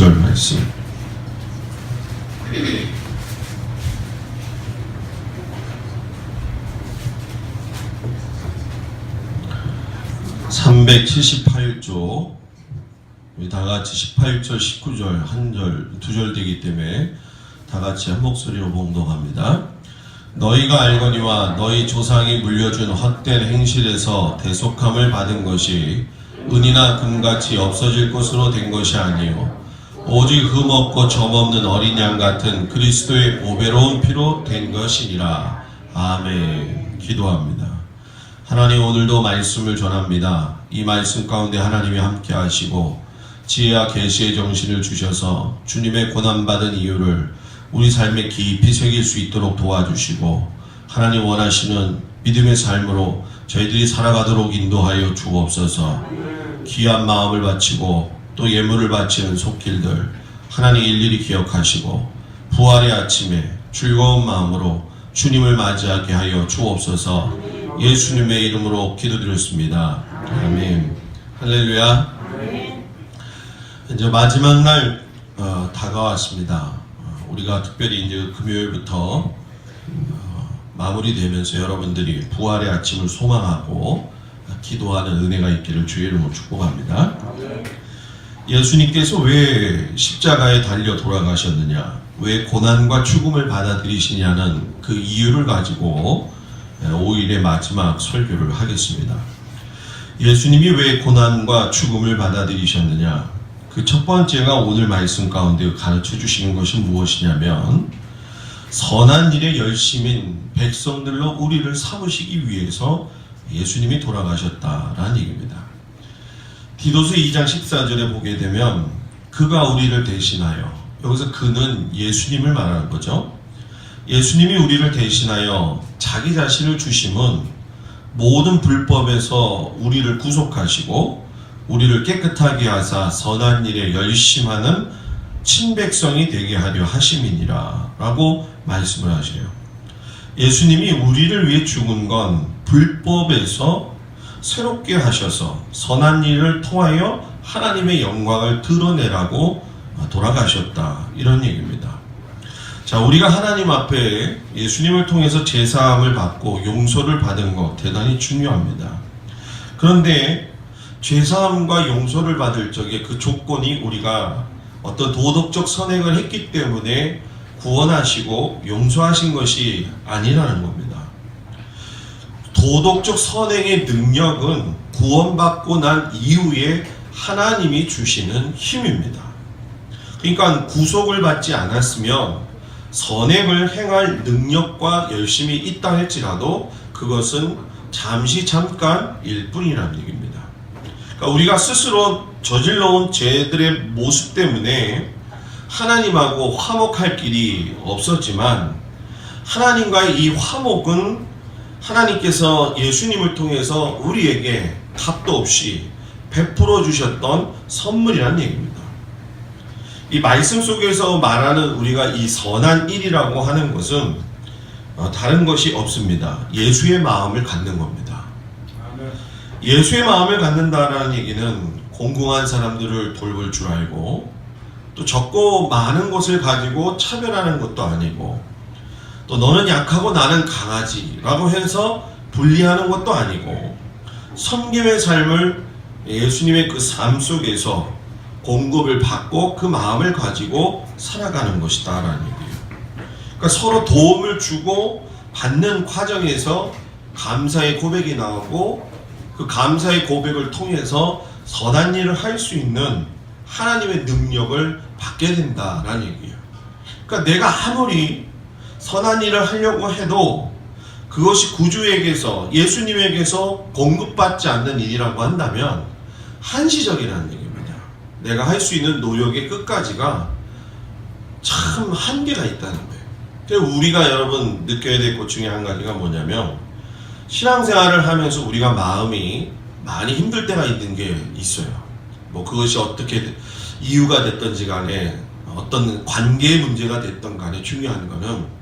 19절 말씀. (378조) 우리 다같이 18절 19절 한 절 두 절 되기 때문에 다같이 한 목소리로 봉독합니다. 너희가 알거니와 너희 조상이 물려준 헛된 행실에서 대속함을 받은 것이 은이나 금같이 없어질 것으로 된 것이 아니요 오직 흠없고 점없는 어린 양 같은 그리스도의 보배로운 피로 된 것이니라. 아멘. 기도합니다. 하나님, 오늘도 말씀을 전합니다. 이 말씀 가운데 하나님이 함께 하시고 지혜와 계시의 정신을 주셔서 주님의 고난받은 이유를 우리 삶에 깊이 새길 수 있도록 도와주시고 하나님 원하시는 믿음의 삶으로 저희들이 살아가도록 인도하여 주옵소서. 귀한 마음을 바치고 또 예물을 바치는 손길들 하나님 일일이 기억하시고 부활의 아침에 즐거운 마음으로 주님을 맞이하게 하여 주옵소서. 예수님의 이름으로 기도드렸습니다. 아멘. 할렐루야. 이제 마지막 날 다가왔습니다. 우리가 특별히 이제 금요일부터 마무리되면서 여러분들이 부활의 아침을 소망하고 기도하는 은혜가 있기를 주의 이름으로 축복합니다. 예수님께서 왜 십자가에 달려 돌아가셨느냐, 왜 고난과 죽음을 받아들이시냐는 그 이유를 가지고 5일의 마지막 설교를 하겠습니다. 예수님이 왜 고난과 죽음을 받아들이셨느냐, 그 첫 번째가 오늘 말씀 가운데 가르쳐 주시는 것이 무엇이냐면 선한 일에 열심인 백성들로 우리를 삼으시기 위해서 예수님이 돌아가셨다라는 얘기입니다. 디도서 2장 14절에 보게 되면 그가 우리를 대신하여, 여기서 그는 예수님을 말하는 거죠. 예수님이 우리를 대신하여 자기 자신을 주심은 모든 불법에서 우리를 구속하시고 우리를 깨끗하게 하사 선한 일에 열심하는 친백성이 되게 하려 하심이니라 라고 말씀을 하셔요. 예수님이 우리를 위해 죽은 건 불법에서 새롭게 하셔서 선한 일을 통하여 하나님의 영광을 드러내라고 돌아가셨다, 이런 얘기입니다. 자, 우리가 하나님 앞에 예수님을 통해서 제사함을 받고 용서를 받은 것 대단히 중요합니다. 그런데 제사함과 용서를 받을 적에 그 조건이 우리가 어떤 도덕적 선행을 했기 때문에 구원하시고 용서하신 것이 아니라는 겁니다. 도덕적 선행의 능력은 구원받고 난 이후에 하나님이 주시는 힘입니다. 그러니까 구속을 받지 않았으면 선행을 행할 능력과 열심이 있다 할지라도 그것은 잠시 잠깐일 뿐이라는 얘기입니다. 그러니까 우리가 스스로 저질러온 죄들의 모습 때문에 하나님하고 화목할 길이 없었지만 하나님과의 이 화목은 하나님께서 예수님을 통해서 우리에게 값도 없이 베풀어 주셨던 선물이라는 얘기입니다. 이 말씀 속에서 말하는 우리가 이 선한 일이라고 하는 것은 다른 것이 없습니다. 예수의 마음을 갖는 겁니다. 예수의 마음을 갖는다라는 얘기는 공공한 사람들을 돌볼 줄 알고 또 적고 많은 것을 가지고 차별하는 것도 아니고 또 너는 약하고 나는 강하지라고 해서 분리하는 것도 아니고 섬김의 삶을 예수님의 그 삶 속에서 공급을 받고 그 마음을 가지고 살아가는 것이다 라는 얘기예요. 그러니까 서로 도움을 주고 받는 과정에서 감사의 고백이 나오고 그 감사의 고백을 통해서 선한 일을 할 수 있는 하나님의 능력을 받게 된다라는 얘기예요. 그러니까 내가 아무리 선한 일을 하려고 해도 그것이 구주에게서 예수님에게서 공급받지 않는 일이라고 한다면 한시적이라는 얘기입니다. 내가 할 수 있는 노력의 끝까지가 참 한계가 있다는 거예요. 그래서 우리가 여러분 느껴야 될 것 중에 한 가지가 뭐냐면 신앙생활을 하면서 우리가 마음이 많이 힘들 때가 있는 게 있어요. 뭐 그것이 어떻게 이유가 됐던지 간에 어떤 관계의 문제가 됐던 간에 중요한 거는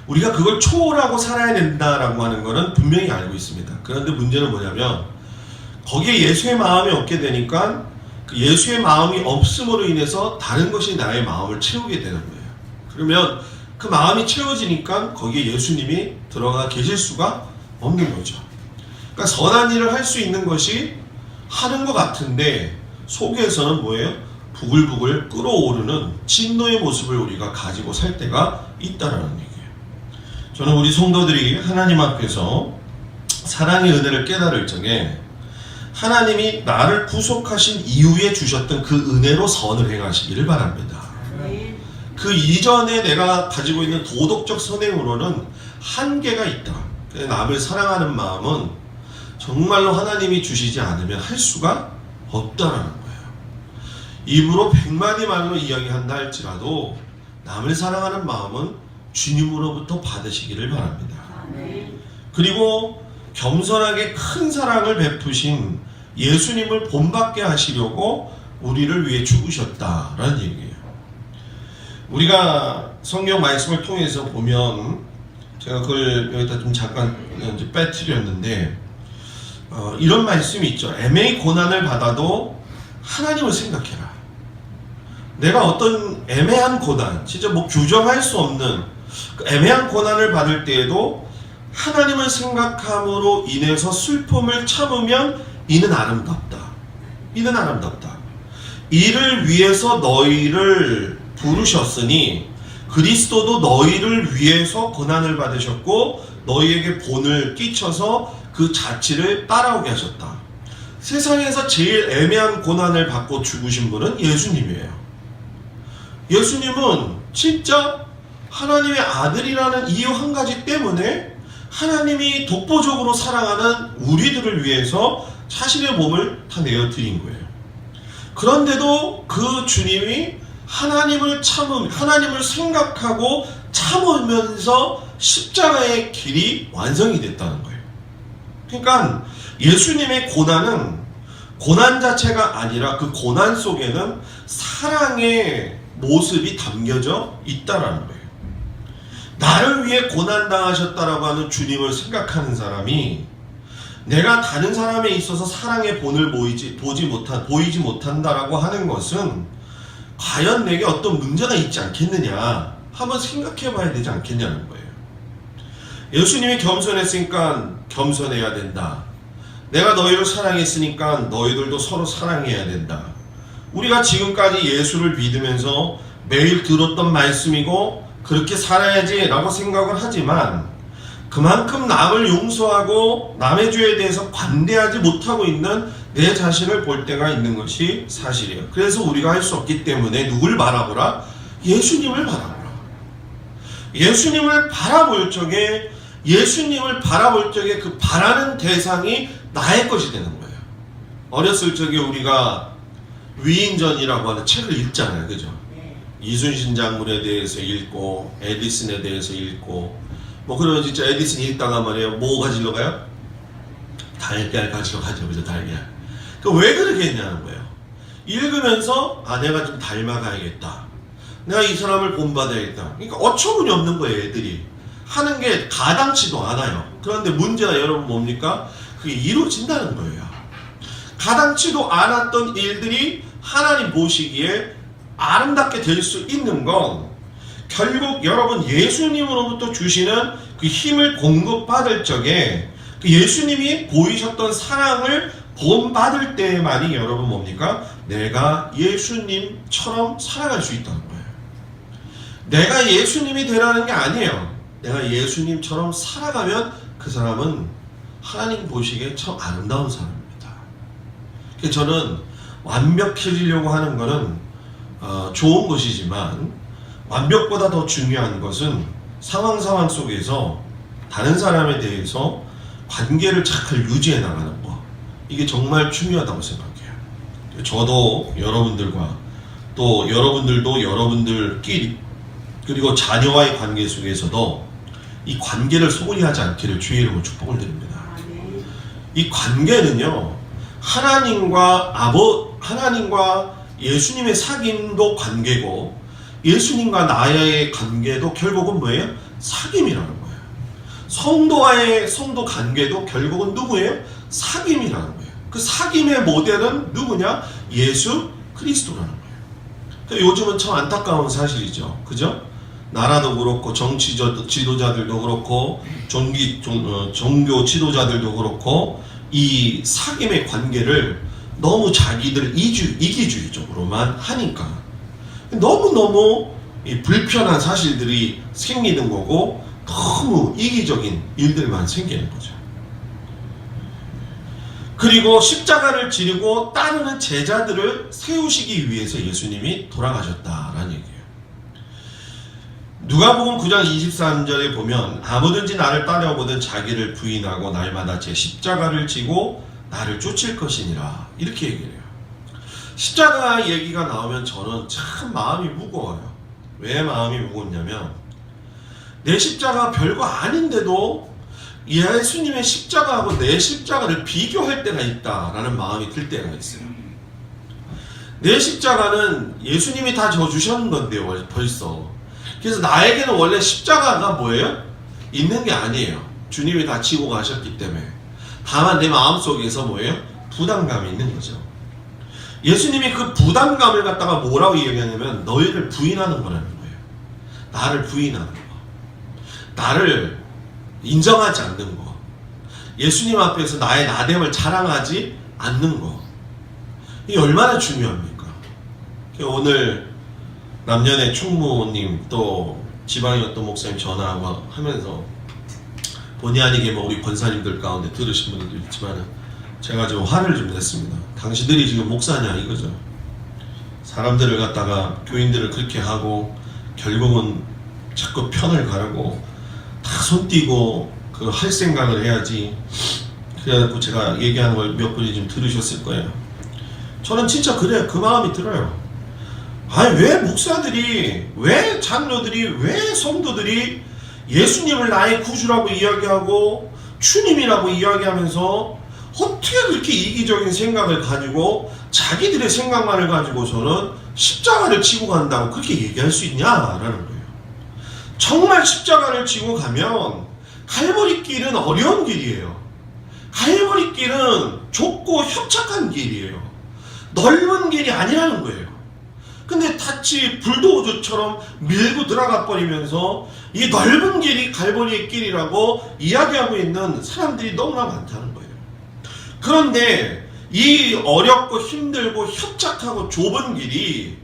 우리가 그걸 초월하고 살아야 된다라고 하는 거는 분명히 알고 있습니다. 그런데 문제는 뭐냐면 거기에 예수의 마음이 없게 되니까 예수의 마음이 없음으로 인해서 다른 것이 나의 마음을 채우게 되는 거예요. 그러면 그 마음이 채워지니까 거기에 예수님이 들어가 계실 수가 없는 거죠. 그러니까 선한 일을 할 수 있는 것이 하는 것 같은데 속에서는 뭐예요? 부글부글 끓어오르는 진노의 모습을 우리가 가지고 살 때가 있다라는 얘기예요. 저는 우리 성도들이 하나님 앞에서 사랑의 은혜를 깨달을 적에 하나님이 나를 구속하신 이후에 주셨던 그 은혜로 선을 행하시기를 바랍니다. 그 이전에 내가 가지고 있는 도덕적 선행으로는 한계가 있다. 남을 사랑하는 마음은 정말로 하나님이 주시지 않으면 할 수가 없다라는 거예요. 입으로 100마디 말로 이야기한다 할지라도 남을 사랑하는 마음은 주님으로부터 받으시기를 바랍니다. 그리고 겸손하게 큰 사랑을 베푸신 예수님을 본받게 하시려고 우리를 위해 죽으셨다라는 얘기예요. 우리가 성경 말씀을 통해서 보면 제가 그걸 여기다 좀 잠깐 이제 빼뜨렸는데 이런 말씀이 있죠. 애매히 고난을 받아도 하나님을 생각해라. 내가 어떤 애매한 고난, 진짜 뭐 규정할 수 없는 그 애매한 고난을 받을 때에도 하나님을 생각함으로 인해서 슬픔을 참으면 이는 아름답다. 이는 아름답다. 이를 위해서 너희를 부르셨으니 그리스도도 너희를 위해서 고난을 받으셨고 너희에게 본을 끼쳐서 그 자취를 따라오게 하셨다. 세상에서 제일 애매한 고난을 받고 죽으신 분은 예수님이에요. 예수님은 진짜 하나님의 아들이라는 이유 한 가지 때문에 하나님이 독보적으로 사랑하는 우리들을 위해서 자신의 몸을 다 내어드린 거예요. 그런데도 그 주님이 하나님을 생각하고 참으면서 십자가의 길이 완성이 됐다는 거예요. 그러니까 예수님의 고난은 고난 자체가 아니라 그 고난 속에는 사랑의 모습이 담겨져 있다라는 거예요. 나를 위해 고난당하셨다라고 하는 주님을 생각하는 사람이 내가 다른 사람에 있어서 사랑의 본을 보이지 못한다라고 하는 것은 과연 내게 어떤 문제가 있지 않겠느냐 한번 생각해 봐야 되지 않겠냐는 거예요. 예수님이 겸손했으니까 겸손해야 된다. 내가 너희를 사랑했으니까 너희들도 서로 사랑해야 된다. 우리가 지금까지 예수를 믿으면서 매일 들었던 말씀이고 그렇게 살아야지 라고 생각을 하지만 그만큼 남을 용서하고 남의 죄에 대해서 관대하지 못하고 있는 내 자신을 볼 때가 있는 것이 사실이에요. 그래서 우리가 할 수 없기 때문에 누굴 바라보라? 예수님을 바라보라. 예수님을 바라볼 적에 그 바라는 대상이 나의 것이 되는 거예요. 어렸을 적에 우리가 위인전이라고 하는 책을 읽잖아요. 그죠? 이순신 장군에 대해서 읽고 에디슨에 대해서 읽고 뭐 그러면 진짜 에디슨이 읽다가 말이에요. 뭐 가지러 가요? 달걀 가지러 가죠. 그죠? 달걀. 왜 그렇게 했냐는 거예요. 읽으면서 내가 좀 닮아가야겠다. 내가 이 사람을 본받아야겠다. 그러니까 어처구니 없는 거예요. 애들이. 하는 게 가당치도 않아요. 그런데 문제가 여러분 뭡니까? 그게 이루어진다는 거예요. 가당치도 않았던 일들이 하나님 보시기에 아름답게 될 수 있는 건 결국 여러분 예수님으로부터 주시는 그 힘을 공급받을 적에 그 예수님이 보이셨던 사랑을 본받을 때만이 여러분 뭡니까? 내가 예수님처럼 살아갈 수 있다는 거예요. 내가 예수님이 되라는 게 아니에요. 내가 예수님처럼 살아가면 그 사람은 하나님 보시기에 참 아름다운 사람입니다. 그래서 저는 완벽해지려고 하는 것은 좋은 것이지만 완벽보다 더 중요한 것은 상황 속에서 다른 사람에 대해서 관계를 잘 유지해 나가는 것, 이게 정말 중요하다고 생각해요. 저도 여러분들과 또 여러분들도 여러분들끼리 그리고 자녀와의 관계 속에서도 이 관계를 소홀히 하지 않기를 주의 이름으로 축복을 드립니다. 이 관계는요, 하나님과 예수님의 사귐도 관계고 예수님과 나의 관계도 결국은 뭐예요? 사귐이라는 거예요. 성도와의 성도 관계도 결국은 누구예요? 사귐이라는 거예요. 그 사귐의 모델은 누구냐? 예수 그리스도라는 거예요. 그러니까 요즘은 참 안타까운 사실이죠. 그죠? 나라도 그렇고 정치 지도자들도 그렇고 종교 지도자들도 그렇고 이 사귐의 관계를 너무 자기들 이기주의적으로만 하니까 너무너무 불편한 사실들이 생기는 거고 너무 이기적인 일들만 생기는 거죠. 그리고 십자가를 지르고 따르는 제자들을 세우시기 위해서 예수님이 돌아가셨다라는 얘기예요. 누가복음 9장 23절에 보면 아무든지 나를 따라오거든 자기를 부인하고 날마다 제 십자가를 지고 나를 쫓을 것이니라 이렇게 얘기를 해요. 십자가 얘기가 나오면 저는 참 마음이 무거워요. 왜 마음이 무겁냐면 내 십자가 별거 아닌데도 예수님의 십자가하고 내 십자가를 비교할 때가 있다라는 마음이 들 때가 있어요. 내 십자가는 예수님이 다 져주셨는 건데요, 벌써. 그래서 나에게는 원래 십자가가 뭐예요? 있는 게 아니에요. 주님이 다 지고 가셨기 때문에. 다만 내 마음속에서 뭐예요? 부담감이 있는 거죠. 예수님이 그 부담감을 갖다가 뭐라고 이야기하냐면 너희를 부인하는 거라는 거예요. 나를 부인하는 거. 나를 인정하지 않는 거. 예수님 앞에서 나의 나됨을 자랑하지 않는 거. 이게 얼마나 중요합니까? 오늘 남년의 총무님 또 지방의 어떤 목사님 전화하고 하면서 본의 아니게 뭐 우리 권사님들 가운데 들으신 분들도 있지만 제가 좀 화를 좀 냈습니다. 당신들이 지금 목사냐 이거죠. 사람들을 갖다가 교인들을 그렇게 하고 결국은 자꾸 편을 가르고 다 손 띄고 그 할 생각을 해야지. 그래갖고 제가 얘기하는 걸 몇 분이 좀 들으셨을 거예요. 저는 진짜 그래요. 그 마음이 들어요. 아니 왜 목사들이, 왜 장로들이, 왜 성도들이 예수님을 나의 구주라고 이야기하고 주님이라고 이야기하면서 어떻게 그렇게 이기적인 생각을 가지고 자기들의 생각만을 가지고서는 십자가를 지고 간다고 그렇게 얘기할 수 있냐라는 거예요. 정말 십자가를 지고 가면 갈보리 길은 어려운 길이에요. 갈보리 길은 좁고 협착한 길이에요. 넓은 길이 아니라는 거예요. 근데 다치 불도저처럼 밀고 들어가 버리면서 이 넓은 길이 갈보리의 길이라고 이야기하고 있는 사람들이 너무나 많다는 거예요. 그런데 이 어렵고 힘들고 협착하고 좁은 길이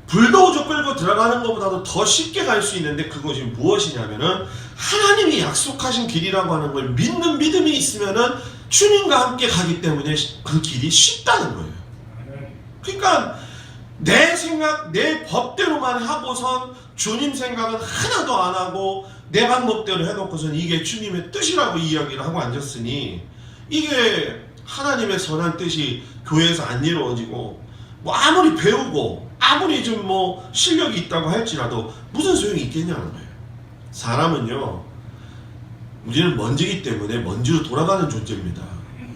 불도저 끌고 들어가는 것보다도 더 쉽게 갈 수 있는데 그것이 무엇이냐면은 하나님이 약속하신 길이라고 하는 걸 믿는 믿음이 있으면은 주님과 함께 가기 때문에 그 길이 쉽다는 거예요. 그러니까 내 생각, 내 법대로만 하고선 주님 생각은 하나도 안 하고 내 방법대로 해놓고선 이게 주님의 뜻이라고 이야기를 하고 앉았으니 이게 하나님의 선한 뜻이 교회에서 안 이루어지고 뭐 아무리 배우고 아무리 좀 뭐 실력이 있다고 할지라도 무슨 소용이 있겠냐는 거예요. 사람은요, 우리는 먼지이기 때문에 먼지로 돌아가는 존재입니다.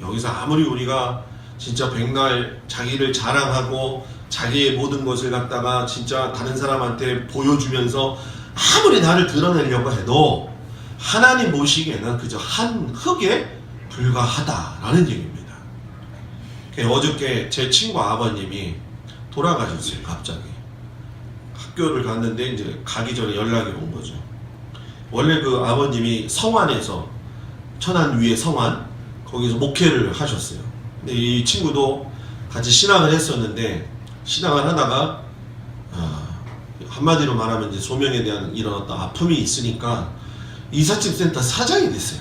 여기서 아무리 우리가 진짜 백날 자기를 자랑하고 자기의 모든 것을 갖다가 진짜 다른 사람한테 보여주면서 아무리 나를 드러내려고 해도 하나님 보시기에는 그저 한 흙에 불과하다라는 얘기입니다. 어저께 제 친구 아버님이 돌아가셨어요. 갑자기 학교를 갔는데 이제 가기 전에 연락이 온 거죠. 원래 그 아버님이 성안에서, 천안 위에 성안 거기서 목회를 하셨어요. 근데 이 친구도 같이 신앙을 했었는데 신앙을 하다가 한마디로 말하면 이제 소명에 대한 이런 어떤 아픔이 있으니까 이삿짐 센터 사장이 됐어요.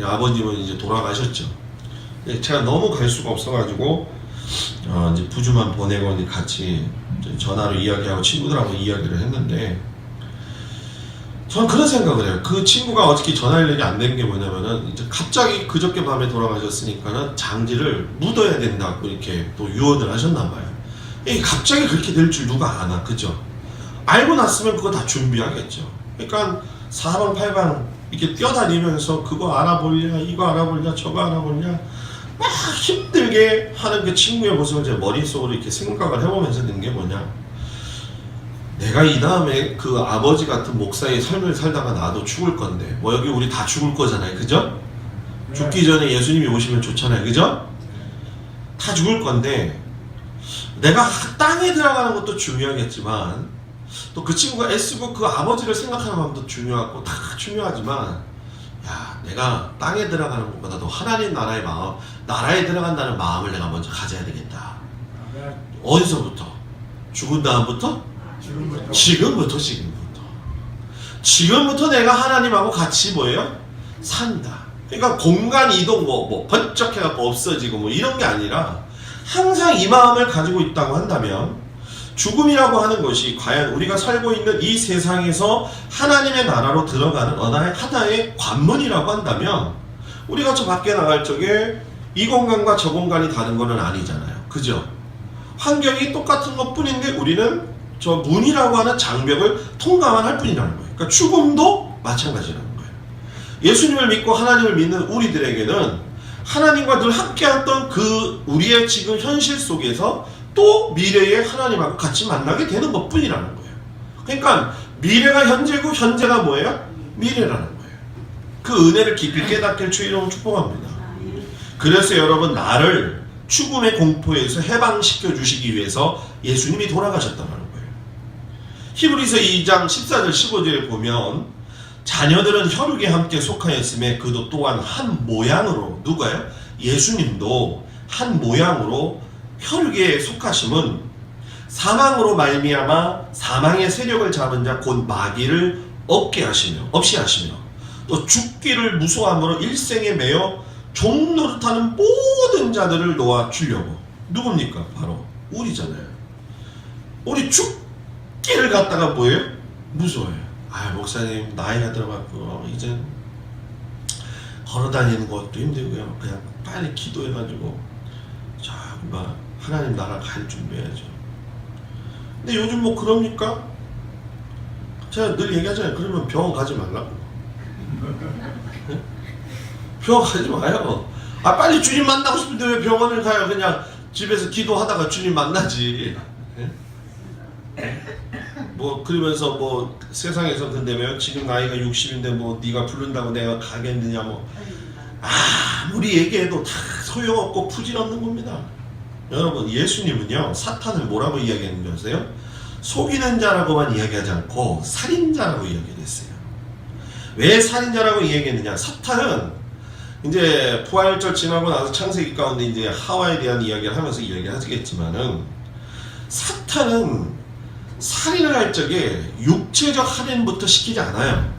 아버님은 이제 돌아가셨죠. 제가 너무 갈 수가 없어가지고 이제 부주만 보내고 같이 전화로 이야기하고 친구들하고 이야기를 했는데 저는 그런 생각을 해요. 그 친구가 어떻게 전화 연락이 안 된 게 뭐냐면은 이제 갑자기 그저께 밤에 돌아가셨으니까는 장지를 묻어야 된다고 이렇게 또 유언을 하셨나 봐요. 갑자기 그렇게 될 줄 누가 아나, 그죠? 알고 났으면 그거 다 준비하겠죠. 그러니까 사방팔방 이렇게 뛰어다니면서 그거 알아보냐, 이거 알아보냐, 저거 알아보냐 막 힘들게 하는 그 친구의 모습을 제 머릿속으로 이렇게 생각을 해보면서 든 게 뭐냐, 내가 이 다음에 그 아버지 같은 목사의 삶을 살다가 나도 죽을 건데 뭐 여기 우리 다 죽을 거잖아요, 그죠? 죽기 전에 예수님이 오시면 좋잖아요. 그죠? 다 죽을 건데 내가 땅에 들어가는 것도 중요하겠지만 또 그 친구가 애쓰고 그 아버지를 생각하는 마음도 중요하고 다 중요하지만 야, 내가 땅에 들어가는 것보다도 하나님 나라의 마음, 나라에 들어간다는 마음을 내가 먼저 가져야 되겠다. 어디서부터? 죽은 다음부터? 지금부터 내가 하나님하고 같이 뭐예요? 산다. 그러니까 공간 이동 뭐 번쩍해갖고 없어지고 뭐 이런 게 아니라 항상 이 마음을 가지고 있다고 한다면 죽음이라고 하는 것이 과연 우리가 살고 있는 이 세상에서 하나님의 나라로 들어가는 하나의 관문이라고 한다면 우리가 저 밖에 나갈 적에 이 공간과 저 공간이 다른 거는 아니잖아요. 그죠? 환경이 똑같은 것 뿐인데 우리는 저 문이라고 하는 장벽을 통과만 할 뿐이라는 거예요. 그러니까 죽음도 마찬가지라는 거예요. 예수님을 믿고 하나님을 믿는 우리들에게는 하나님과 늘 함께했던 그 우리의 지금 현실 속에서 또 미래에 하나님하고 같이 만나게 되는 것 뿐이라는 거예요. 그러니까 미래가 현재고 현재가 뭐예요? 미래라는 거예요. 그 은혜를 깊이 깨닫길 주의 이름으로 축복합니다. 그래서 여러분 나를 죽음의 공포에서 해방시켜 주시기 위해서 예수님이 돌아가셨다는 거예요. 히브리서 2장 14절 15절에 보면 자녀들은 혈육에 함께 속하였음에 그도 또한 한 모양으로 누가요? 예수님도 한 모양으로 혈육에 속하심은 사망으로 말미암아 사망의 세력을 잡은 자 곧 마귀를 없이 하시며 또 죽기를 무서함으로 일생에 매여 종노릇하는 모든 자들을 놓아주려고. 누굽니까? 바로 우리잖아요. 우리 죽기를 갖다가 뭐예요? 무서워요. 아, 목사님 나이가 들어갔고 이제 걸어다니는 것도 힘들고요. 그냥 빨리 기도해가지고 정말 하나님 나라 갈 준비해야죠. 근데 요즘 뭐 그럽니까? 제가 늘 얘기하잖아요. 그러면 병원 가지 말라고. 네? 병원 가지 마요. 아, 빨리 주님 만나고 싶은데 왜 병원을 가요? 그냥 집에서 기도하다가 주님 만나지. 네? 뭐 그러면서 뭐 세상에서 근데 지금 나이가 60인데 뭐 네가 부른다고 내가 가겠느냐 뭐 아무리 얘기해도 다 소용없고 부질없는 겁니다. 여러분 예수님은요 사탄을 뭐라고 이야기했는지 아세요? 속이는 자라고만 이야기하지 않고 살인자라고 이야기했어요. 왜 살인자라고 이야기했느냐? 사탄은 이제 부활절 지나고 나서 창세기 가운데 이제 하와에 대한 이야기를 하면서 이야기를 하시겠지만은 사탄은 살인을 할 적에 육체적 살인부터 시키지 않아요.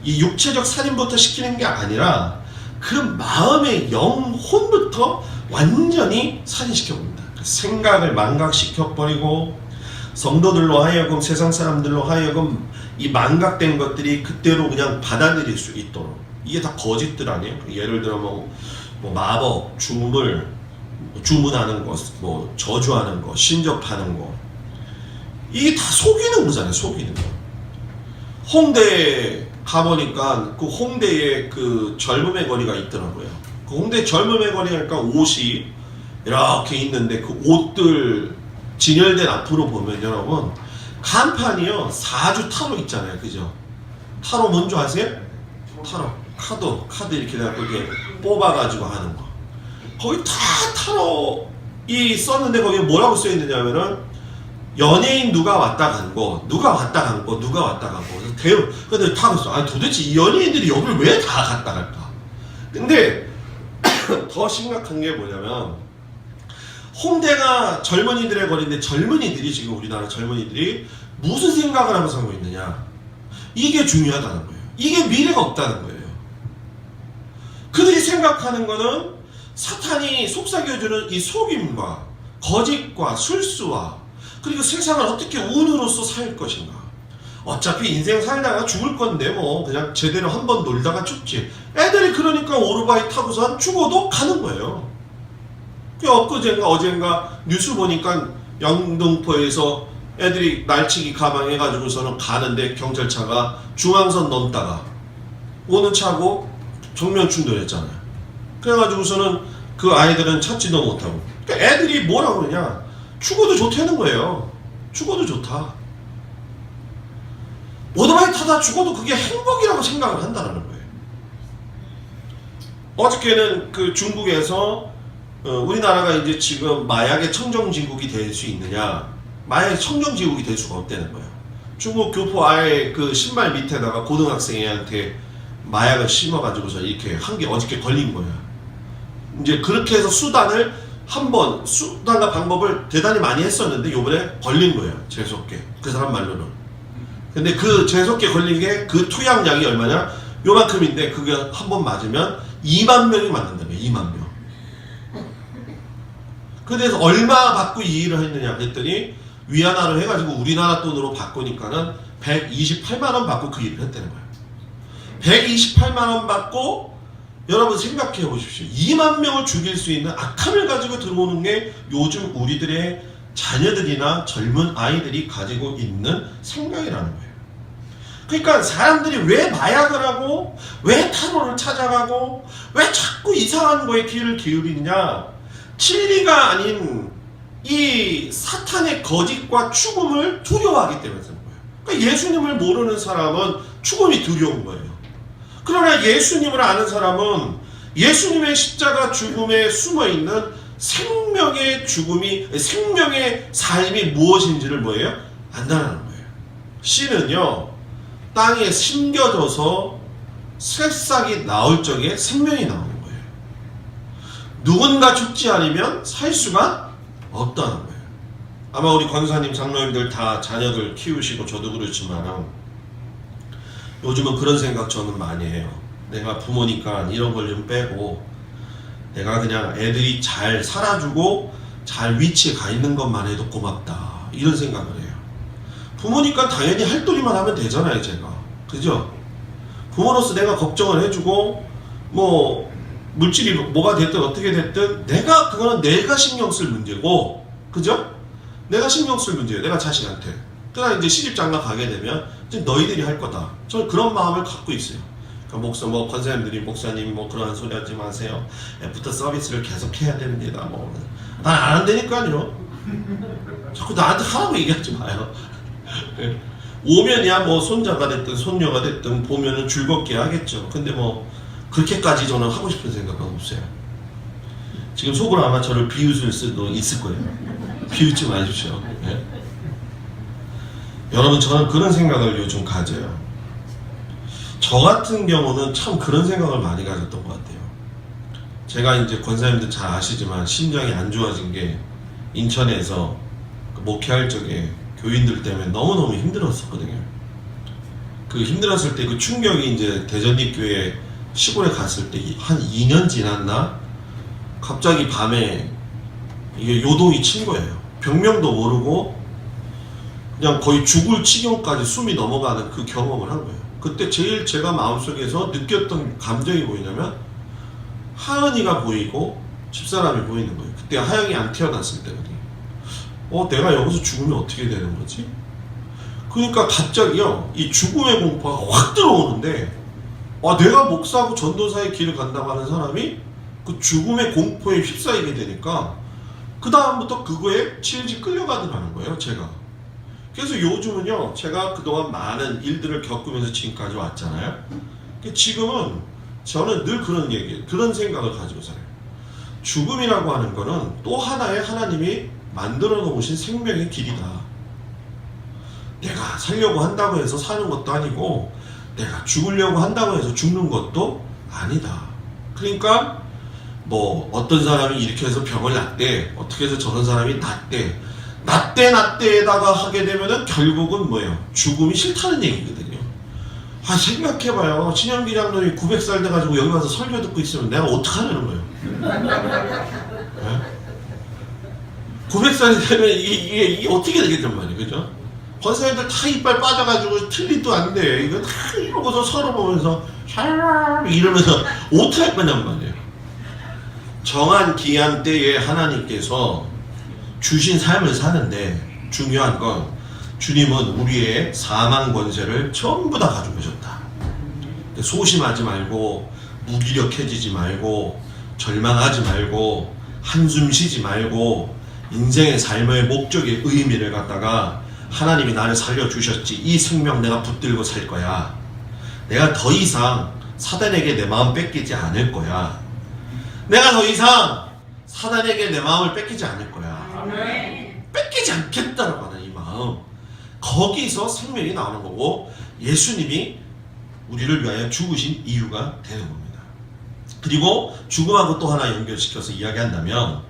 이 육체적 살인부터 시키는 게 아니라 그 마음의 영혼부터 완전히 살인시켜봅니다. 생각을 망각시켜버리고 성도들로 하여금 세상 사람들로 하여금 이 망각된 것들이 그대로 그냥 받아들일 수 있도록. 이게 다 거짓들 아니에요? 예를 들어 뭐 마법, 주문하는 것, 뭐 저주하는 것, 신접하는 것, 이게 다 속이는 거잖아요. 속이는 거. 홍대에 가보니까 그 홍대에 그 젊음의 거리가 있더라고요. 그 홍대 젊음의 거리니까 옷이 이렇게 있는데 그 옷들 진열된 앞으로 보면 여러분 간판이요 4주 타로 있잖아요. 그죠? 타로 뭔지 아세요? 타로 카드 이렇게 해갖고 이렇게 뽑아가지고 하는 거. 거기 다 타로 이 썼는데 거기에 뭐라고 써있느냐면은 연예인 누가 왔다 간 거, 누가 왔다 간 거, 누가 왔다 간 거. 근데 다 그랬어. 아니 도대체 이 연예인들이 여기를 왜 다 갔다 갈까? 근데 더 심각한 게 뭐냐면 홍대가 젊은이들의 거리인데 젊은이들이 지금 우리나라 젊은이들이 무슨 생각을 하면서 살고 있느냐? 이게 중요하다는 거예요. 이게 미래가 없다는 거예요. 그들이 생각하는 거는 사탄이 속삭여주는 이 속임과 거짓과 술수와 그리고 세상을 어떻게 운으로서 살 것인가. 어차피 인생 살다가 죽을 건데 뭐 그냥 제대로 한번 놀다가 죽지. 애들이 그러니까 오토바이 타고선 죽어도 가는 거예요. 엊그젠가 어젠가 뉴스 보니까 영등포에서 애들이 날치기 가방 해가지고서는 가는데 경찰차가 중앙선 넘다가 오는 차고 정면 충돌했잖아요. 그래가지고서는 그 아이들은 찾지도 못하고. 그러니까 애들이 뭐라고 그러냐? 죽어도 좋다는 거예요. 죽어도 좋다. 오토바이 타다 죽어도 그게 행복이라고 생각을 한다는 거예요. 어저께는 그 중국에서 우리나라가 이제 지금 마약의 청정지국이 될 수 있느냐? 마약의 청정지국이 될 수가 없다는 거예요. 중국 교포 아예 그 신발 밑에다가 고등학생한테 마약을 심어가지고서 이렇게 한 게 어저께 걸린 거야. 이제 그렇게 해서 수단과 방법을 대단히 많이 했었는데 요번에 걸린 거예요. 재수없게. 그 사람 말로는. 근데 그 재수없게 걸린 게 그 투약량이 얼마냐? 요만큼인데 그게 한 번 맞으면 2만 명이 맞는다며. 2만 명. 그래서 얼마 받고 이 일을 했느냐 그랬더니 위안화를 해가지고 우리나라 돈으로 바꾸니까는 128만 원 받고 그 일을 했다는 거예요. 128만 원 받고 여러분 생각해 보십시오. 2만 명을 죽일 수 있는 악함을 가지고 들어오는 게 요즘 우리들의 자녀들이나 젊은 아이들이 가지고 있는 생각이라는 거예요. 그러니까 사람들이 왜 마약을 하고 왜 타로를 찾아가고 왜 자꾸 이상한 거에 귀를 기울이느냐. 진리가 아닌 이 사탄의 거짓과 죽음을 두려워하기 때문에 그런 거예요. 그러니까 예수님을 모르는 사람은 죽음이 두려운 거예요. 그러나 예수님을 아는 사람은 예수님의 십자가 죽음에 숨어있는 생명의 죽음이, 생명의 삶이 무엇인지를 뭐예요? 안다는 거예요. 씨는요, 땅에 심겨져서 새싹이 나올 적에 생명이 나오는 거예요. 누군가 죽지 않으면 살 수가 없다는 거예요. 아마 우리 권사님, 장로님들 다 자녀들 키우시고 저도 그렇지만 요즘은 그런 생각 저는 많이 해요. 내가 부모니까 이런 걸 좀 빼고 내가 그냥 애들이 잘 살아주고 잘 위치에 가 있는 것만 해도 고맙다. 이런 생각을 해요. 부모니까 당연히 할 도리만 하면 되잖아요, 제가. 그죠? 부모로서 내가 걱정을 해주고 뭐 물질이 뭐가 됐든 어떻게 됐든 그거는 내가 신경 쓸 문제고, 그죠? 내가 신경 쓸 문제예요. 내가 자식한테. 그러나 이제 시집장가 가게 되면 이제 너희들이 할 거다. 저는 그런 마음을 갖고 있어요. 그러니까 권사님들이 목사님 그런 소리 하지 마세요. 애프터 서비스를 계속 해야 됩니다. 난 안 한다니까요. 자꾸 나한테 하라고 얘기하지 마요. 오면이야 손자가 됐든 손녀가 됐든 보면은 즐겁게 하겠죠. 근데 그렇게까지 저는 하고 싶은 생각은 없어요. 지금 속으로 아마 저를 비웃을 수도 있을 거예요. 비웃지 마십시오. 네. 여러분, 저는 그런 생각을 요즘 가져요. 저 같은 경우는 참 그런 생각을 많이 가졌던 것 같아요. 제가 이제 권사님들 잘 아시지만 심장이 안 좋아진 게 인천에서 목회할 적에 교인들 때문에 너무너무 힘들었었거든요. 그 힘들었을 때 그 충격이 이제 대전립교회 시골에 갔을 때 한 2년 지났나? 갑자기 밤에 이게 요동이 친 거예요. 병명도 모르고 그냥 거의 죽을 지경까지 숨이 넘어가는 그 경험을 한 거예요. 그때 제일 제가 마음속에서 느꼈던 감정이 뭐냐면 하은이가 보이고 집사람이 보이는 거예요. 그때 하영이 안 태어났을 때거든요. 내가 여기서 죽으면 어떻게 되는 거지? 그러니까 갑자기요, 이 죽음의 공포가 확 들어오는데, 내가 목사하고 전도사의 길을 간다고 하는 사람이 그 죽음의 공포에 휩싸이게 되니까, 그 다음부터 그거에 질질 끌려가더라는 거예요, 제가. 그래서 요즘은요, 제가 그동안 많은 일들을 겪으면서 지금까지 왔잖아요. 지금은 저는 늘 그런 생각을 가지고 살아요. 죽음이라고 하는 거는 또 하나의 하나님이 만들어 놓으신 생명의 길이다. 내가 살려고 한다고 해서 사는 것도 아니고 내가 죽으려고 한다고 해서 죽는 것도 아니다. 그러니까 어떤 사람이 이렇게 해서 병을 낫대, 어떻게 해서 저런 사람이 낫대에다가 하게 되면은 결국은 뭐예요? 죽음이 싫다는 얘기거든요. 생각해봐요. 신현기 장로님이 900살 돼가지고 여기 와서 설교 듣고 있으면 내가 어떡하냐는 거예요. 네? 900살이 되면 이게 어떻게 되겠단 말이에요. 그죠? 권사님들 다 이빨 빠져가지고 틀리도 안 돼. 이거 다 이러고서 서로 보면서 이러면서 어떻게 할 거냔 말이에요. 정한 기한 때에 하나님께서 주신 삶을 사는데 중요한 건 주님은 우리의 사망 권세를 전부 다 가지고 오셨다. 소심하지 말고 무기력해지지 말고 절망하지 말고 한숨 쉬지 말고 인생의 삶의 목적의 의미를 갖다가 하나님이 나를 살려주셨지, 이 생명 내가 붙들고 살 거야, 내가 더 이상 사단에게 내 마음 뺏기지 않을 거야, 내가 더 이상 사단에게 내 마음을 뺏기지 않을 거야. 아멘. 뺏기지 않겠다라고 하는 이 마음, 거기서 생명이 나오는 거고 예수님이 우리를 위하여 죽으신 이유가 되는 겁니다. 그리고 죽음하고 또 하나 연결시켜서 이야기한다면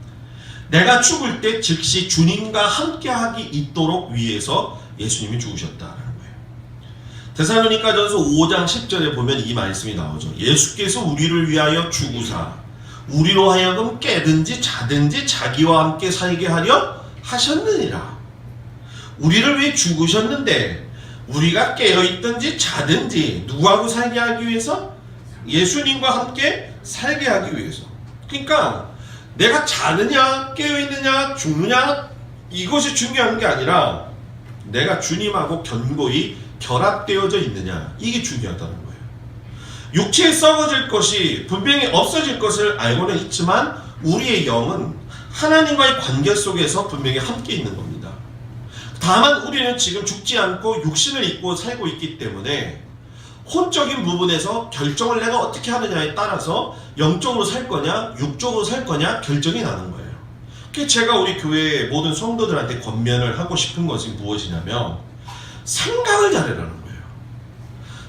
내가 죽을 때 즉시 주님과 함께하기 있도록 위해서 예수님이 죽으셨다라는 거예요. 데살로니가전서 5장 10절에 보면 이 말씀이 나오죠. 예수께서 우리를 위하여 죽으사 우리로 하여금 깨든지 자든지 자기와 함께 살게 하려 하셨느니라. 우리를 위해 죽으셨는데 우리가 깨어있든지 자든지 누구하고 살게 하기 위해서? 예수님과 함께 살게 하기 위해서. 그러니까 내가 자느냐 깨어있느냐 죽느냐 이것이 중요한 게 아니라 내가 주님하고 견고히 결합되어져 있느냐, 이게 중요하다는 거예요. 육체에 썩어질 것이 분명히 없어질 것을 알고는 있지만 우리의 영은 하나님과의 관계 속에서 분명히 함께 있는 겁니다. 다만 우리는 지금 죽지 않고 육신을 입고 살고 있기 때문에 혼적인 부분에서 결정을 내가 어떻게 하느냐에 따라서 영적으로 살 거냐 육적으로 살 거냐 결정이 나는 거예요. 그래서 제가 우리 교회의 모든 성도들한테 권면을 하고 싶은 것이 무엇이냐면 생각을 잘하라는 거예요.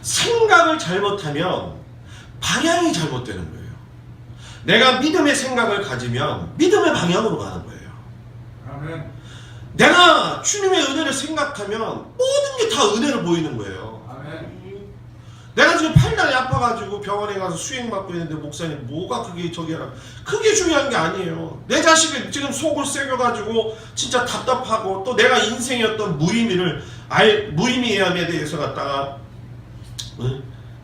생각을 잘못하면 방향이 잘못되는 거예요. 내가 믿음의 생각을 가지면 믿음의 방향으로 가는 거예요. 아멘. 내가 주님의 은혜를 생각하면 모든 게 다 은혜로 보이는 거예요. 아멘. 내가 지금 팔다리 아파가지고 병원에 가서 수행 받고 있는데 목사님 뭐가 그게 저기야, 그게 중요한 게 아니에요. 내 자식이 지금 속을 새겨가지고 진짜 답답하고 또 내가 인생의 어떤 무의미함에 대해서 갖다가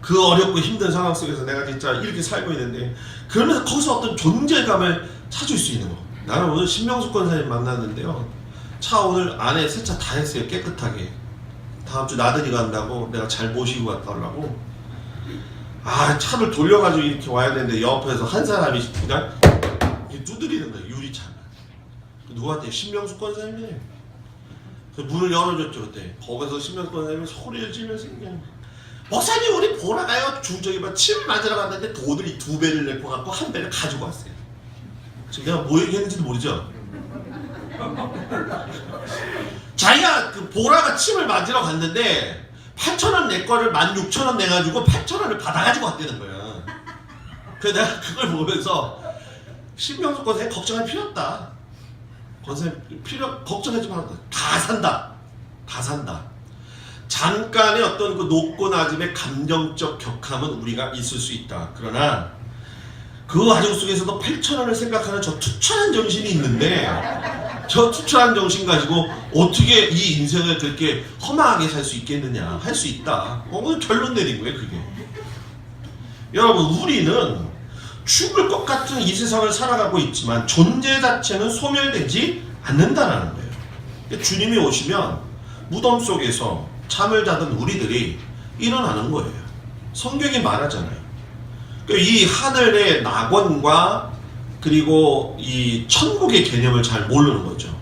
그 어렵고 힘든 상황 속에서 내가 진짜 이렇게 살고 있는데 그러면서 거기서 어떤 존재감을 찾을 수 있는 거. 나는 오늘 신명숙 권사님 만났는데요, 차 오늘 안에 세차 다 했어요. 깨끗하게. 다음 주 나들이 간다고 내가 잘 모시고 갔다 오려고. 차를 돌려가지고 이렇게 와야 되는데 옆에서 한 사람이 그냥 두드리는 거예요. 유리창을. 누구한테? 신명숙 권사님이에요. 문을 열어줬죠. 그때 거기서 신명숙 권사님이 소리를 지르면서 그냥, 목사님 우리 보러 가요. 저기 침 맞으러 갔는데 돈을 2배를 낼 것 같고 1배를 가지고 왔어요. 지금 내가 뭐 얘기했는지도 모르죠. 자기가 그 보라가 침을 맞으러 갔는데 8,000원 내 거를 16,000원 내가지고 8,000원을 받아가지고 왔다는 거야. 그래서 내가 그걸 보면서 신명숙 권사님 걱정할 필요 없다. 권사님 걱정하지 말아도 다 산다. 다 산다. 잠깐의 어떤 그 높고 낮음의 감정적 격함은 우리가 있을 수 있다. 그러나 그 과정 속에서도 8,000원을 생각하는 저 투철한 정신이 있는데 저 투철한 정신 가지고 어떻게 이 인생을 그렇게 험하게 살 수 있겠느냐. 할 수 있다. 오늘 결론 내린 거예요. 그게. 여러분, 우리는 죽을 것 같은 이 세상을 살아가고 있지만 존재 자체는 소멸되지 않는다라는 거예요. 주님이 오시면 무덤 속에서 잠을 자던 우리들이 일어나는 거예요. 성경이 말하잖아요. 이 하늘의 낙원과 그리고 이 천국의 개념을 잘 모르는 거죠.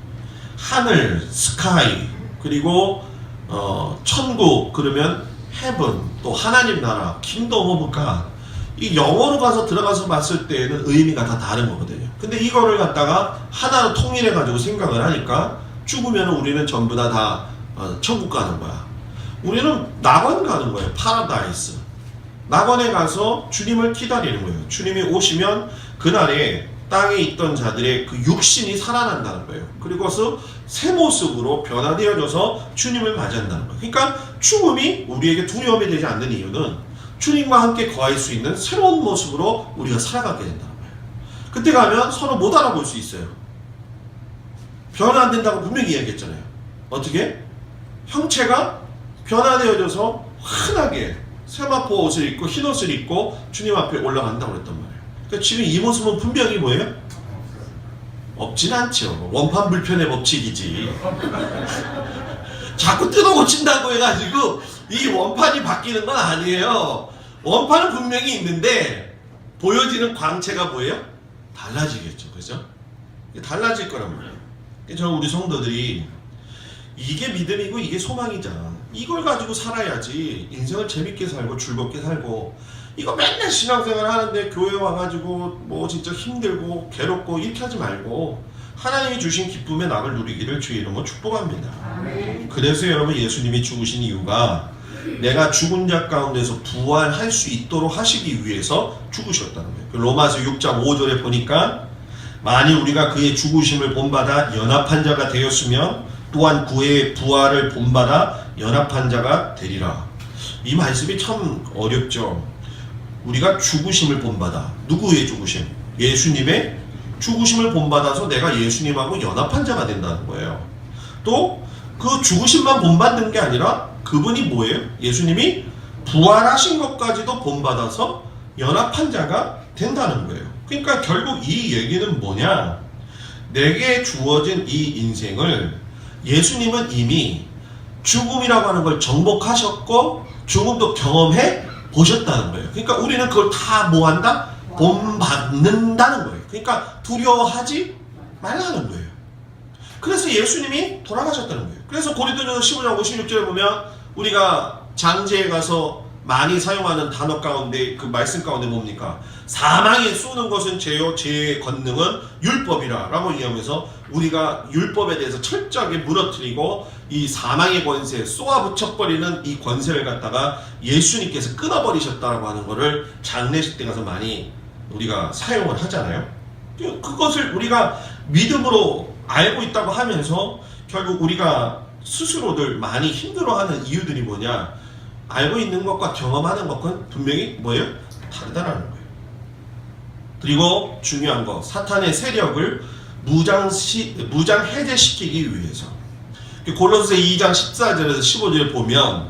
하늘, 스카이, 그리고 천국, 그러면 헤븐, 또 하나님 나라, 킹덤 오브 갓. 이 영어로 가서 들어가서 봤을 때는 의미가 다 다른 거거든요. 근데 이거를 갖다가 하나로 통일해 가지고 생각을 하니까 죽으면 우리는 전부 다 천국 가는 거야. 우리는 낙원 가는 거예요. 파라다이스. 낙원에 가서 주님을 기다리는 거예요. 주님이 오시면 그날에 땅에 있던 자들의 그 육신이 살아난다는 거예요. 그리고서 새 모습으로 변화되어져서 주님을 맞이한다는 거예요. 그러니까 죽음이 우리에게 두려움이 되지 않는 이유는 주님과 함께 거할 수 있는 새로운 모습으로 우리가 살아가게 된다는 거예요. 그때 가면 서로 못 알아볼 수 있어요. 변화 안 된다고 분명히 이야기했잖아요. 어떻게? 형체가 변화되어져서 환하게 세마포 옷을 입고 흰 옷을 입고 주님 앞에 올라간다고 그랬단 말이에요. 그러니까 지금 이 모습은 분명히 뭐예요? 없진 않죠. 원판불편의 법칙이지. 자꾸 뜯어 고친다고 해가지고 이 원판이 바뀌는 건 아니에요. 원판은 분명히 있는데 보여지는 광채가 뭐예요? 달라지겠죠. 그죠? 달라질 거란 말이에요. 저는 우리 성도들이 이게 믿음이고 이게 소망이잖아. 이걸 가지고 살아야지 인생을 재밌게 살고 즐겁게 살고, 이거 맨날 신앙생활 하는데 교회 와가지고 뭐 진짜 힘들고 괴롭고 이렇게 하지 말고 하나님이 주신 기쁨의 낙을 누리기를 주의 이름으로 축복합니다. 그래서 여러분 예수님이 죽으신 이유가 내가 죽은 자 가운데서 부활할 수 있도록 하시기 위해서 죽으셨다는 거예요. 로마서 6장 5절에 보니까 만일 우리가 그의 죽으심을 본받아 연합한 자가 되었으면 또한 그의 부활을 본받아 연합한 자가 되리라. 이 말씀이 참 어렵죠. 우리가 죽으심을 본받아. 누구의 죽으심? 예수님의 죽으심을 본받아서 내가 예수님하고 연합한 자가 된다는 거예요. 또 그 죽으심만 본받는 게 아니라 그분이 뭐예요? 예수님이 부활하신 것까지도 본받아서 연합한 자가 된다는 거예요. 그러니까 결국 이 얘기는 뭐냐? 내게 주어진 이 인생을 예수님은 이미 죽음이라고 하는 걸 정복하셨고 죽음도 경험해 보셨다는 거예요. 그러니까 우리는 그걸 다 뭐한다? 본받는다는 거예요. 그러니까 두려워하지 말라는 거예요. 그래서 예수님이 돌아가셨다는 거예요. 그래서 고린도전서 15장 56절에 보면 우리가 장제에 가서 많이 사용하는 단어 가운데 그 말씀 가운데 뭡니까? 사망에 쏘는 것은 죄요 죄의 권능은 율법이라 라고 얘기하면서 우리가 율법에 대해서 철저하게 무너뜨리고 이 사망의 권세 쏘아붙여버리는 이 권세를 갖다가 예수님께서 끊어버리셨다라고 하는 거를 장례식 때 가서 많이 우리가 사용을 하잖아요. 그것을 우리가 믿음으로 알고 있다고 하면서 결국 우리가 스스로들 많이 힘들어하는 이유들이 뭐냐? 알고 있는 것과 경험하는 것은 분명히 뭐예요? 다르다라는 거예요. 그리고 중요한 거, 사탄의 세력을 무장 해제시키기 위해서. 골로새 2장 14절에서 15절에 보면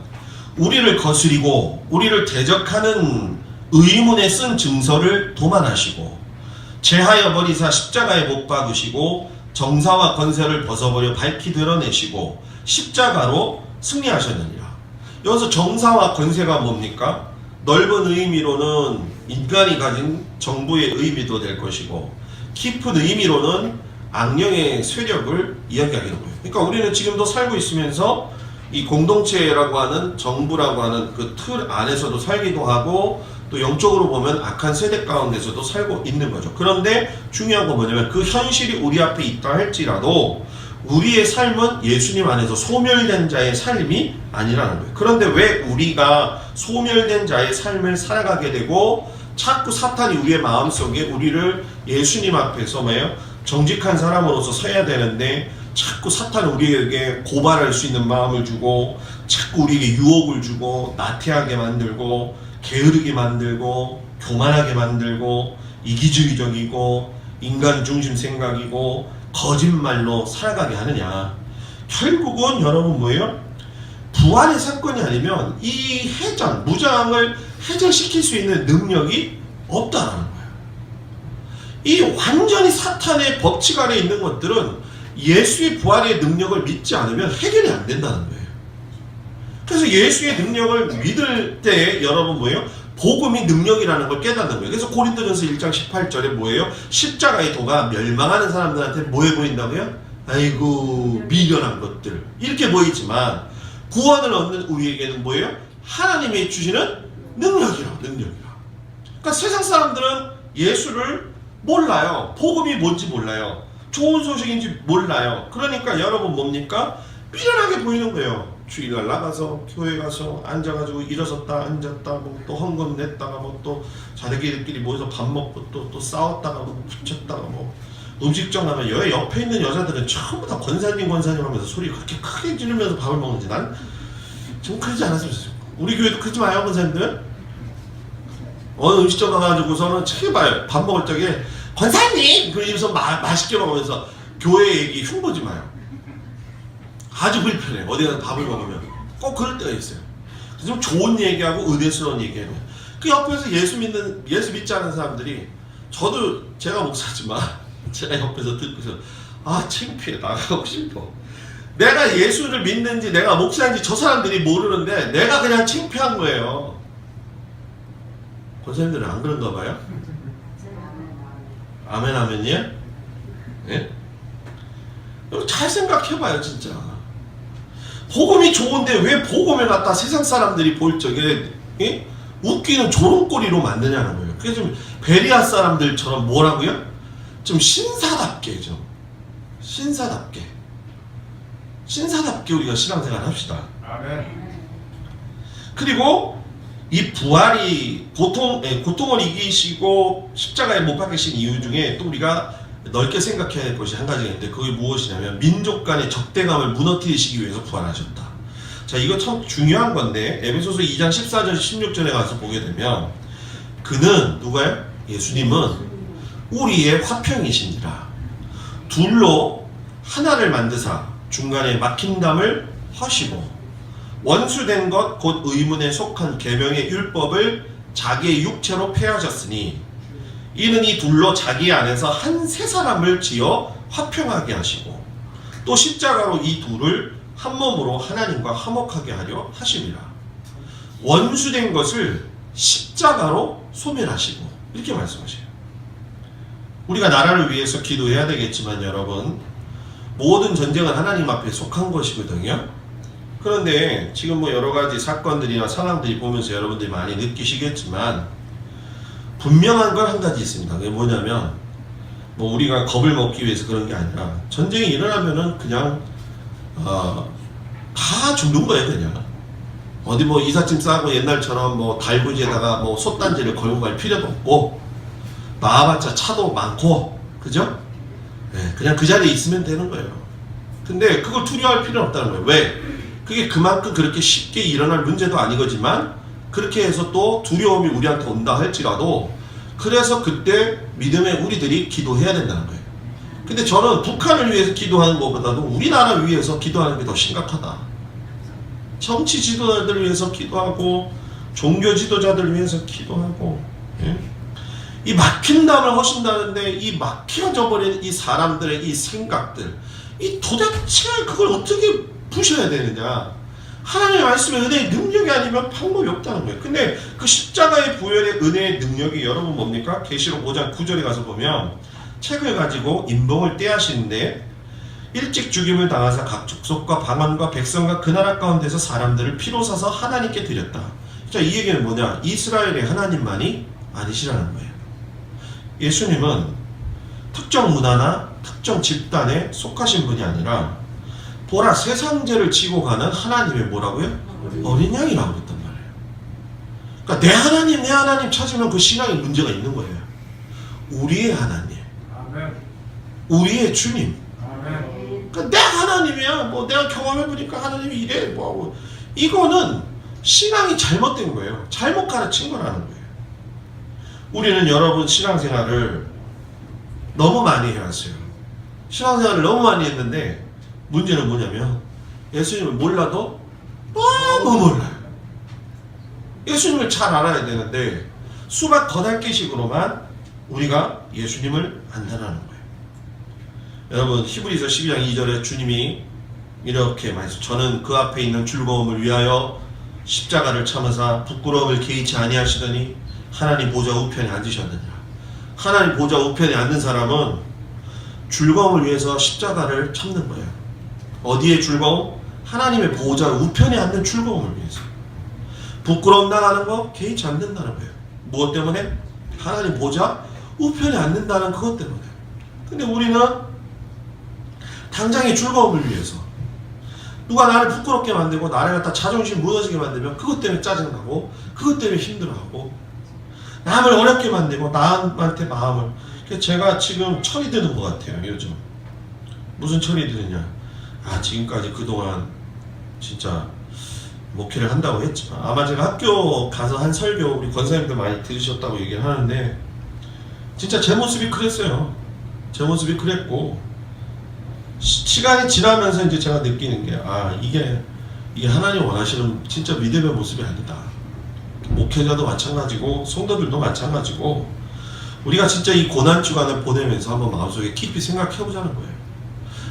우리를 거스리고 우리를 대적하는 의문에 쓴 증서를 도만하시고 제하여 버리사 십자가에 못 박으시고 정사와 권세를 벗어버려 밝히 드러내시고 십자가로 승리하셨느니라. 여기서 정사와 권세가 뭡니까? 넓은 의미로는 인간이 가진 정부의 의미도 될 것이고 깊은 의미로는 악령의 세력을 이야기하는 거예요. 그러니까 우리는 지금도 살고 있으면서 이 공동체라고 하는 정부라고 하는 그 틀 안에서도 살기도 하고 또 영적으로 보면 악한 세대 가운데서도 살고 있는 거죠. 그런데 중요한 건 뭐냐면 그 현실이 우리 앞에 있다 할지라도 우리의 삶은 예수님 안에서 소멸된 자의 삶이 아니라는 거예요. 그런데 왜 우리가 소멸된 자의 삶을 살아가게 되고 자꾸 사탄이 우리의 마음속에 우리를 예수님 앞에서 뭐예요? 정직한 사람으로서 서야 되는데 자꾸 사탄은 우리에게 고발할 수 있는 마음을 주고 자꾸 우리에게 유혹을 주고 나태하게 만들고 게으르게 만들고 교만하게 만들고 이기주의적이고 인간 중심 생각이고 거짓말로 살아가게 하느냐. 결국은 여러분 뭐예요? 부활의 사건이 아니면 이 해전, 무장을 해제시킬 수 있는 능력이 없다라는 거예요. 이 완전히 사탄의 법칙 아래 있는 것들은 예수의 부활의 능력을 믿지 않으면 해결이 안 된다는 거예요. 그래서 예수의 능력을 믿을 때 여러분 뭐예요? 복음이 능력이라는 걸 깨닫는 거예요. 그래서 고린도전서 1장 18절에 뭐예요? 십자가의 도가 멸망하는 사람들한테 뭐해 보인다고요? 아이고 미련한 것들 이렇게 보이지만 구원을 얻는 우리에게는 뭐예요? 하나님이 주시는 능력이라. 그러니까 세상 사람들은 예수를 몰라요. 복음이 뭔지 몰라요. 좋은 소식인지 몰라요. 그러니까 여러분 뭡니까? 미련하게 보이는 거예요. 주일날 나가서 교회 가서 앉아가지고 일어섰다 앉았다 뭐 또 헌금 냈다가 뭐 또 자기들끼리 모여서 밥 먹고 또 싸웠다가 뭐 붙였다가 뭐 음식점 가면 옆에 있는 여자들은 전부 다 권사님 하면서 소리 그렇게 크게 지르면서 밥을 먹는지 난 좀 그러지 않았으면 좋겠어요. 우리 교회도 그러지 마요 권사님들. 어느 음식점 가가지고서는 제발 밥 먹을 적에 권사님 그러면서 맛있게 먹으면서 교회 얘기 흉보지 마요. 아주 불편해. 어디 가서 밥을 먹으면 꼭 그럴 때가 있어요. 좀 좋은 얘기하고 의대스러운 얘기하면 그 옆에서 예수 믿지 않은 사람들이 저도 제가 목사지만 제가 옆에서 듣고서 아 창피해 나가고 싶어. 내가 예수를 믿는지 내가 목사인지 저 사람들이 모르는데 내가 그냥 창피한 거예요. 권사님들은 안 그런가 봐요? 아멘 아멘이야? 예? 잘 생각해봐요 진짜. 복음이 좋은데 왜 복음을 갖다 세상 사람들이 볼 적에 웃기는 조롱거리로 만드냐는 거예요. 그게 좀 베리아 사람들처럼 뭐라고요? 좀 신사답게 신사답게 우리가 신앙생활 합시다. 아멘. 그리고 이 부활이 고통을 이기시고 십자가에 못 박히신 이유 중에 또 우리가 넓게 생각해야 될 것이 한 가지가 있는데 그게 무엇이냐면 민족 간의 적대감을 무너뜨리시기 위해서 부활하셨다. 자, 이거 참 중요한 건데 에베소서 2장 14절 16절에 가서 보게 되면 그는 누가요? 예수님은 우리의 화평이시니라. 둘로 하나를 만드사 중간에 막힌담을 하시고 원수된 것 곧 의문에 속한 계명의 율법을 자기의 육체로 폐하셨으니 이는 이 둘로 자기 안에서 한 세 사람을 지어 화평하게 하시고 또 십자가로 이 둘을 한 몸으로 하나님과 화목하게 하려 하심이라. 원수된 것을 십자가로 소멸하시고 이렇게 말씀하셔요. 우리가 나라를 위해서 기도해야 되겠지만 여러분 모든 전쟁은 하나님 앞에 속한 것이거든요. 그런데 지금 뭐 여러 가지 사건들이나 상황들이 보면서 여러분들이 많이 느끼시겠지만 분명한 건 한 가지 있습니다. 그게 뭐냐면 뭐 우리가 겁을 먹기 위해서 그런 게 아니라 전쟁이 일어나면은 그냥 다 죽는 거예요. 그냥 어디 뭐 이삿짐 싸고 옛날처럼 뭐 달구지에다가 뭐 솥단지를 걸고 갈 필요도 없고 나와봤자 차도 많고 그죠? 네, 그냥 그 자리에 있으면 되는 거예요. 근데 그걸 두려워할 필요는 없다는 거예요. 왜? 그게 그만큼 그렇게 쉽게 일어날 문제도 아니거지만 그렇게 해서 또 두려움이 우리한테 온다 할지라도 그래서 그때 믿음의 우리들이 기도해야 된다는 거예요. 근데 저는 북한을 위해서 기도하는 것보다도 우리나라를 위해서 기도하는 게 더 심각하다. 정치 지도자들을 위해서 기도하고 종교 지도자들을 위해서 기도하고 이 막힌 담을 하신다는데 이 막혀져 버린 이 사람들의 이 생각들 이 도대체 그걸 어떻게 부셔야 되느냐. 하나님의 말씀의 은혜의 능력이 아니면 방법이 없다는 거예요. 근데 그 십자가의 부활의 은혜의 능력이 여러분 뭡니까? 계시록 5장 9절에 가서 보면 책을 가지고 인봉을 떼하시는데 일찍 죽임을 당하사 각 족속과 방언과 백성과 그 나라 가운데서 사람들을 피로 사서 하나님께 드렸다. 자, 이 얘기는 뭐냐? 이스라엘의 하나님만이 아니시라는 거예요. 예수님은 특정 문화나 특정 집단에 속하신 분이 아니라 보라 세상죄를 지고 가는 하나님의 뭐라고요? 어린 양이라고 그랬단 말이에요. 그러니까 내 하나님 찾으면 그 신앙에 문제가 있는 거예요. 우리의 하나님, 아멘. 우리의 주님. 아멘. 그러니까 내 하나님이야. 뭐 내가 경험해보니까 하나님이 이래 뭐하고 이거는 신앙이 잘못된 거예요. 잘못 가르친 거라는 거예요. 우리는 여러분 신앙생활을 너무 많이 해왔어요. 신앙생활을 너무 많이 했는데 문제는 뭐냐면 예수님을 몰라도 너무 몰라요. 예수님을 잘 알아야 되는데 수박 거달기식으로만 우리가 예수님을 안다는 거예요. 여러분 히브리서 12장 2절에 주님이 이렇게 말씀 저는 그 앞에 있는 즐거움을 위하여 십자가를 참으사 부끄러움을 개의치 아니하시더니 하나님 보좌 우편에 앉으셨느니라. 하나님 보좌 우편에 앉는 사람은 즐거움을 위해서 십자가를 참는 거예요. 어디에 즐거움? 하나님의 보좌 우편에 앉는 즐거움을 위해서. 부끄러움 나가는 거 개의치 않는다는 거예요. 무엇 때문에? 하나님 보좌 우편에 앉는다는 그것 때문에. 근데 우리는 당장의 즐거움을 위해서 누가 나를 부끄럽게 만들고 나를 갖다 자존심 무너지게 만들면 그것 때문에 짜증나고 그것 때문에 힘들어하고 남을 어렵게 만들고 남한테 마음을. 제가 지금 철이 드는 것 같아요. 요즘 무슨 철이 드느냐. 지금까지 그동안 진짜 목회를 한다고 했지만 아마 제가 학교 가서 한 설교 우리 권사님들 많이 들으셨다고 얘기를 하는데 진짜 제 모습이 그랬어요. 제 모습이 그랬고 시간이 지나면서 이제 제가 느끼는 게 이게 하나님 원하시는 진짜 믿음의 모습이 아니다. 목회자도 마찬가지고 성도들도 마찬가지고 우리가 진짜 이 고난 주간을 보내면서 한번 마음속에 깊이 생각해보자는 거예요.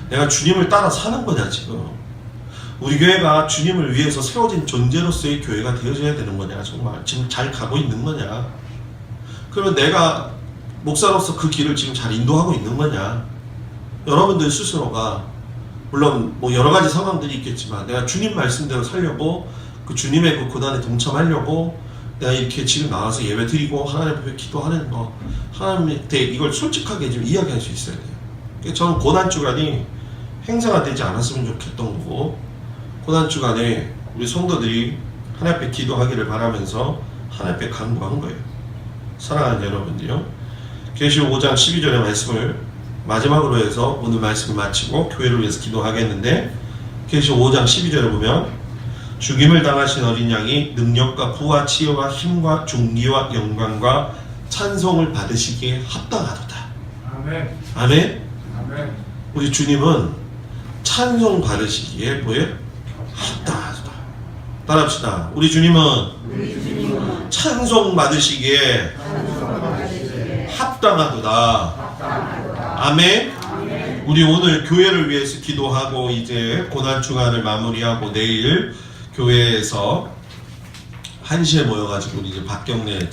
내가 주님을 따라 사는 거냐 지금. 우리 교회가 주님을 위해서 세워진 존재로서의 교회가 되어져야 되는 거냐 정말. 지금 잘 가고 있는 거냐. 그러면 내가 목사로서 그 길을 지금 잘 인도하고 있는 거냐. 여러분들 스스로가 물론 뭐 여러 가지 상황들이 있겠지만 내가 주님 말씀대로 살려고 그 주님의 그 고난에 동참하려고 내가 이렇게 지금 나와서 예배 드리고 하나님 앞에 기도하는 거 하나님한테 이걸 솔직하게 좀 이야기할 수 있어야 돼요. 그러니까 저는 고난주간이 행사가 되지 않았으면 좋겠던 거고, 고난주간에 우리 성도들이 하나님 앞에 기도하기를 바라면서 하나님 앞에 간구한 거예요. 사랑하는 여러분들요, 계시록 5장 12절의 말씀을 마지막으로 해서 오늘 말씀을 마치고 교회를 위해서 기도하겠는데, 계시록 5장 12절에 보면 죽임을 당하신 어린 양이 능력과 부와 치유와 힘과 존귀와 영광과 찬송을 받으시기에 합당하도다. 아멘. 아멘. 아멘. 우리 주님은 찬송 받으시기에 뭐예요? 합당하도다. 따라합시다. 우리 주님은 찬송 받으시기에 합당하도다. 아멘. 우리 오늘 교회를 위해서 기도하고 이제 고난주간을 마무리하고 내일 교회에서 1시에 모여가지고 우리 이제 박경래